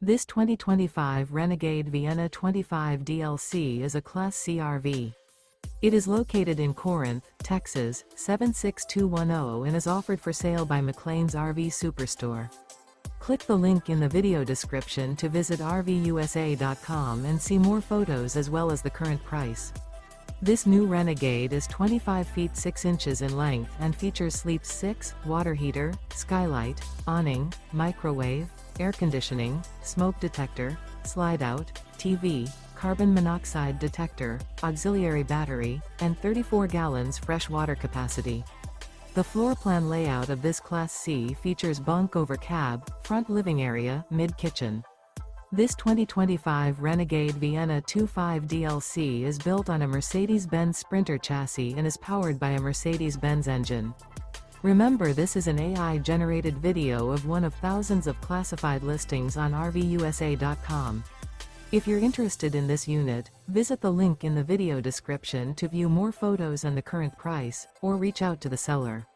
This 2025 Renegade Vienna 25 DLC is a Class C RV. It is located in Corinth, Texas, 76210 and is offered for sale by McClain's RV Superstore. Click the link in the video description to visit RVUSA.com and see more photos as well as the current price. This new Renegade is 25 feet 6 inches in length and features sleep 6, water heater, skylight, awning, microwave, air conditioning, smoke detector, slide-out, TV, carbon monoxide detector, auxiliary battery, and 34 gallons fresh water capacity. The floor plan layout of this Class C features bunk over cab, front living area, mid-kitchen. This 2025 Renegade Vienna 25 DLC is built on a Mercedes-Benz Sprinter chassis and is powered by a Mercedes-Benz engine. Remember, this is an AI-generated video of one of thousands of classified listings on RVUSA.com. If you're interested in this unit, visit the link in the video description to view more photos and the current price, or reach out to the seller.